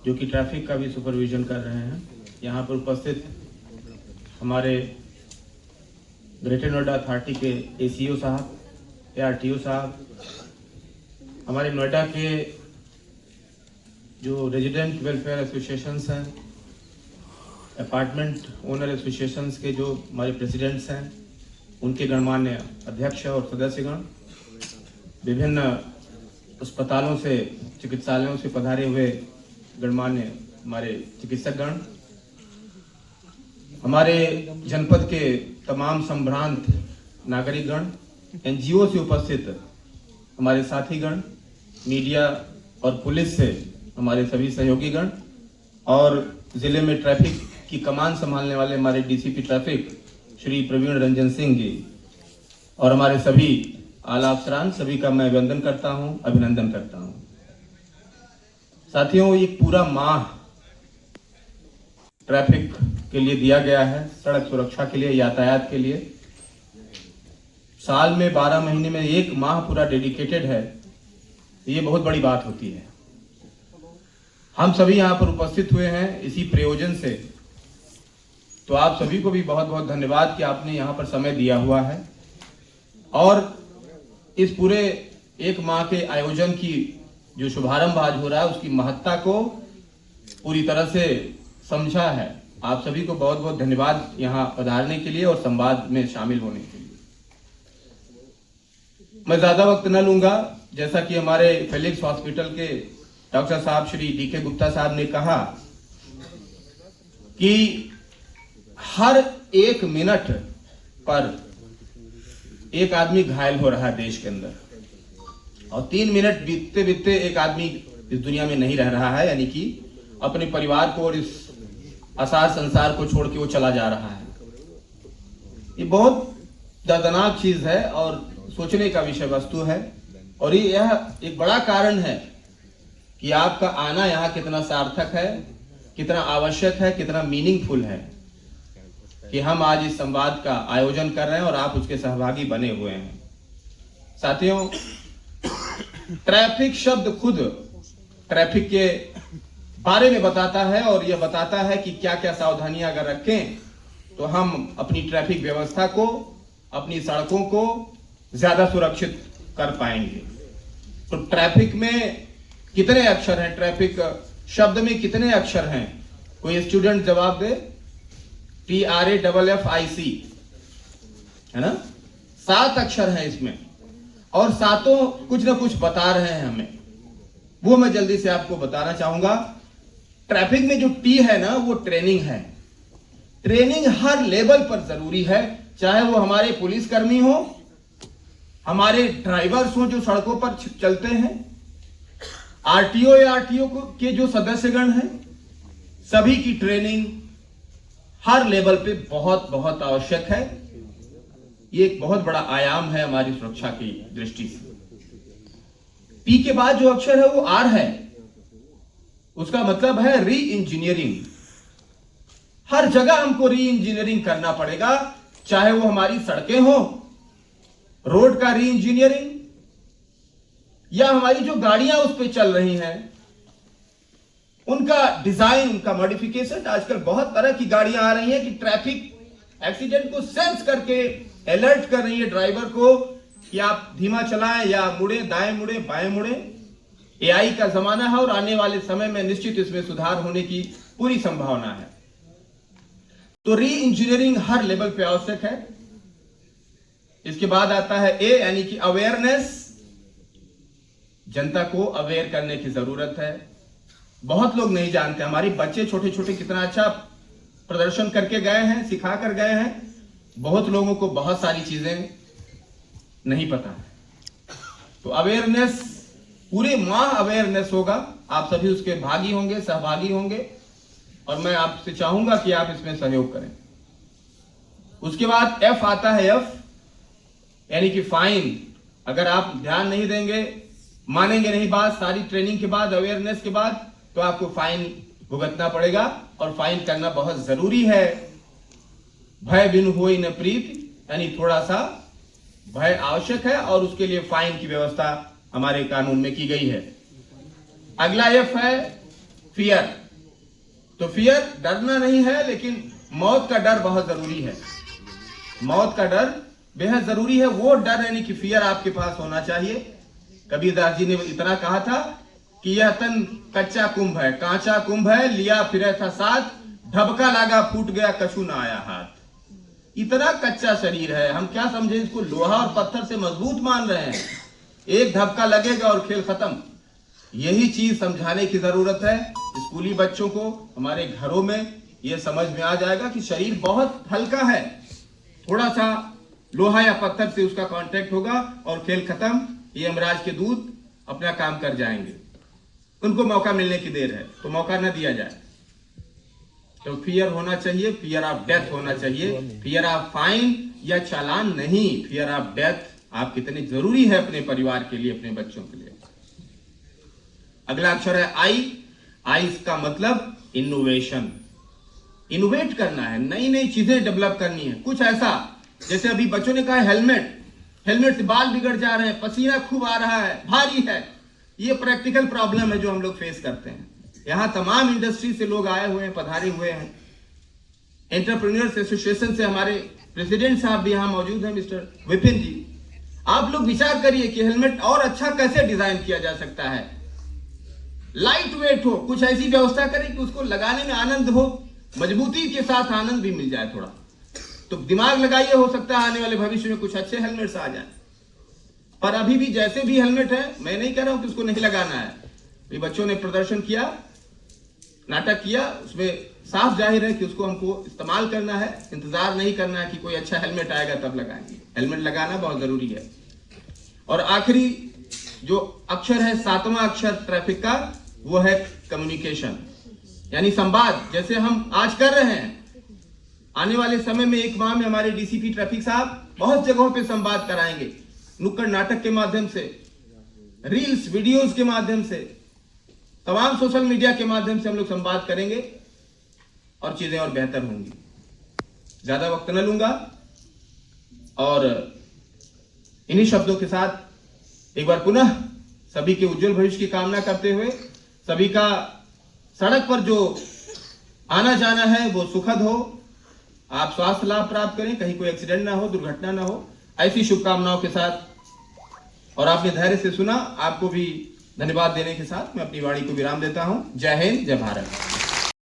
जो कि ट्रैफिक का भी सुपरविजन कर रहे हैं। यहाँ पर उपस्थित हमारे ग्रेटर नोएडा अथॉरिटी के ACO साहब, ARTO साहब, हमारे नोएडा के जो रेजिडेंट वेलफेयर एसोसिएशंस हैं, अपार्टमेंट ओनर एसोसिएशंस के जो हमारे प्रेसिडेंट्स हैं, उनके गणमान्य अध्यक्ष और सदस्यगण, विभिन्न अस्पतालों से, चिकित्सालयों से पधारे हुए गणमान्य हमारे चिकित्सकगण, हमारे जनपद के तमाम संभ्रांत नागरिकगण, NGO से उपस्थित हमारे साथीगण, मीडिया और पुलिस से हमारे सभी सहयोगीगण, और जिले में ट्रैफिक की कमान संभालने वाले हमारे DCP ट्रैफिक श्री प्रवीण रंजन सिंह जी, और हमारे सभी आला अफसरान, सभी का मैं अभिनंदन करता हूं, अभिनंदन करता हूं। साथियों, एक पूरा माह ट्रैफिक के लिए दिया गया है, सड़क सुरक्षा के लिए, यातायात के लिए। साल में 12 महीने में एक माह पूरा डेडिकेटेड है, ये बहुत बड़ी बात होती है। हम सभी यहाँ पर उपस्थित हुए हैं इसी प्रयोजन से, तो आप सभी को भी बहुत बहुत धन्यवाद कि आपने यहाँ पर समय दिया हुआ है और इस पूरे एक माह के आयोजन की जो शुभारंभ आज हो रहा है उसकी महत्ता को पूरी तरह से समझा है। आप सभी को बहुत बहुत धन्यवाद यहाँ पधारने के लिए और संवाद में शामिल होने के लिए। मैं ज्यादा वक्त न लूंगा, जैसा कि हमारे फेलिक्स हॉस्पिटल के डॉक्टर साहब श्री DK गुप्ता साहब ने कहा कि हर 1 मिनट पर एक आदमी घायल हो रहा है देश के अंदर, और 3 मिनट बीतते बीतते एक आदमी इस दुनिया में नहीं रह रहा है, यानी कि अपने परिवार को और इस असार संसार को छोड़ के वो चला जा रहा है। ये बहुत दर्दनाक चीज है और सोचने का विषय वस्तु है, और यह एक बड़ा कारण है कि आपका आना यहाँ कितना सार्थक है, कितना आवश्यक है, कितना मीनिंगफुल है कि हम आज इस संवाद का आयोजन कर रहे हैं और आप उसके सहभागी बने हुए हैं। साथियों, ट्रैफिक शब्द खुद ट्रैफिक के बारे में बताता है और यह बताता है कि क्या क्या सावधानियां अगर रखें तो हम अपनी ट्रैफिक व्यवस्था को, अपनी सड़कों को ज्यादा सुरक्षित कर पाएंगे। तो ट्रैफिक में कितने अक्षर हैं? ट्रैफिक शब्द में कितने अक्षर हैं? कोई स्टूडेंट जवाब दे। TRAFFIC है ना? 7 अक्षर हैं इसमें, और सातों कुछ ना कुछ बता रहे हैं हमें, वो मैं जल्दी से आपको बताना चाहूंगा। ट्रैफिक में जो T है ना, वो ट्रेनिंग है। ट्रेनिंग हर लेवल पर जरूरी है, चाहे वो हमारे पुलिसकर्मी हो, हमारे ड्राइवर्स हो जो सड़कों पर चलते हैं, RTO या RTO के जो सदस्यगण हैं, सभी की ट्रेनिंग हर लेवल पे बहुत बहुत आवश्यक है। ये एक बहुत बड़ा आयाम है हमारी सुरक्षा की दृष्टि से। P के बाद जो अक्षर है वो R है, उसका मतलब है री इंजीनियरिंग। हर जगह हमको री इंजीनियरिंग करना पड़ेगा, चाहे वो हमारी सड़कें हो, रोड का री इंजीनियरिंग, या हमारी जो गाड़ियां उस पर चल रही हैं उनका डिजाइन, उनका मॉडिफिकेशन। आजकल बहुत तरह की गाड़ियां आ रही हैं कि ट्रैफिक एक्सीडेंट को सेंस करके अलर्ट कर रही है ड्राइवर को कि आप धीमा चलाएं या मुड़े, दाएं मुड़े, बाएं मुड़े। AI का जमाना है और आने वाले समय में निश्चित इसमें सुधार होने की पूरी संभावना है। तो री इंजीनियरिंग हर लेवल पे आवश्यक है। इसके बाद आता है A, यानी कि अवेयरनेस। जनता को अवेयर करने की जरूरत है। बहुत लोग नहीं जानते, हमारे बच्चे छोटे छोटे कितना अच्छा प्रदर्शन करके गए हैं, सिखा कर गए हैं। बहुत लोगों को बहुत सारी चीजें नहीं पता है। तो अवेयरनेस, पूरे माह अवेयरनेस होगा, आप सभी उसके भागी होंगे, सहभागी होंगे, और मैं आपसे चाहूंगा कि आप इसमें सहयोग करें। उसके बाद F आता है, F यानी कि फाइन। अगर आप ध्यान नहीं देंगे, मानेंगे नहीं बात, सारी ट्रेनिंग के बाद, अवेयरनेस के बाद, तो आपको फाइन भुगतना पड़ेगा, और फाइन करना बहुत जरूरी है। भय बिनु होई न प्रीति, यानी थोड़ा सा भय आवश्यक है, और उसके लिए फाइन की व्यवस्था हमारे कानून में की गई है। अगला F है फियर। तो फियर डरना नहीं है, लेकिन मौत का डर बहुत जरूरी है। मौत का डर बेहद जरूरी है। वो डर यानी कि फियर आपके पास होना चाहिए। कबीरदास जी ने इतना कहा था कि यह तन कच्चा कुंभ है, कांचा कुंभ है, लिया फिरे था साथ, ढबका लागा फूट गया कछु ना आया हाथ। इतना कच्चा शरीर है, हम क्या समझे इसको लोहा और पत्थर से मजबूत मान रहे हैं, एक धक्का लगेगा और खेल खत्म। यही चीज समझाने की जरूरत है स्कूली बच्चों को। हमारे घरों में यह समझ में आ जाएगा कि शरीर बहुत हल्का है, थोड़ा सा लोहा या पत्थर से उसका कांटेक्ट होगा और खेल खत्म। ये यमराज के दूत अपना काम कर जाएंगे। उनको मौका मिलने की देर है, तो मौका ना दिया जाए। तो फियर होना चाहिए, फियर ऑफ डेथ होना चाहिए, फियर ऑफ फाइन या चालान नहीं, फियर ऑफ डेथ आप कितनी जरूरी है अपने परिवार के लिए, अपने बच्चों के लिए। अगला अक्षर है आई। आई का मतलब इनोवेशन। इनोवेट करना है, नई नई चीजें डेवलप करनी है। कुछ ऐसा जैसे अभी बच्चों ने कहा हेलमेट से बाल बिगड़ जा रहे हैं, पसीना खूब आ रहा है, भारी है। ये प्रैक्टिकल प्रॉब्लम है जो हम लोग फेस करते हैं। यहां तमाम इंडस्ट्री से लोग आए हुए हैं, पधारे हुए हैं। एंटरप्रेन्योर्स एसोसिएशन से हमारे प्रेसिडेंट साहब भी यहां मौजूद हैं, मिस्टर विपिन जी। आप लोग विचार करिए कि हेलमेट और अच्छा कैसे डिजाइन किया जा सकता है, लाइट वेट हो, कुछ ऐसी व्यवस्था करें कि उसको लगाने में आनंद हो, मजबूती के साथ आनंद भी मिल जाए थोड़ा। तो दिमाग लगाइए, हो सकता है आने वाले भविष्य में कुछ अच्छे हेलमेट्स आ जाए। पर अभी भी जैसे भी हेलमेट है, मैं नहीं कह रहा हूं कि उसको नहीं लगाना है। ये बच्चों ने प्रदर्शन किया, नाटक किया, उसमें साफ जाहिर है कि उसको हमको इस्तेमाल करना है। इंतजार नहीं करना है कि कोई अच्छा हेलमेट आएगा तब लगाएंगे। हेलमेट लगाना बहुत जरूरी है। और आखिरी जो अक्षर है, 7वां अक्षर ट्रैफिक का, वो है कम्युनिकेशन, यानी संवाद। जैसे हम आज कर रहे हैं, आने वाले समय में 1 माह में हमारे डीसीपी ट्रैफिक साहब बहुत जगहों पे संवाद कराएंगे, नुक्कड़ नाटक के माध्यम से, रील्स वीडियोस के माध्यम से, तमाम सोशल मीडिया के माध्यम से हम लोग संवाद करेंगे और चीजें और बेहतर होंगी। ज्यादा वक्त न लूंगा और इन्हीं शब्दों के साथ एक बार पुनः सभी के उज्जवल भविष्य की कामना करते हुए, सभी का सड़क पर जो आना जाना है वो सुखद हो, आप स्वास्थ्य लाभ प्राप्त करें, कहीं कोई एक्सीडेंट ना हो, दुर्घटना ना हो, ऐसी शुभकामनाओं के साथ। और आपने धैर्य से सुना, आपको भी धन्यवाद देने के साथ मैं अपनी वाणी को विराम देता हूं। जय हिंद, जय भारत।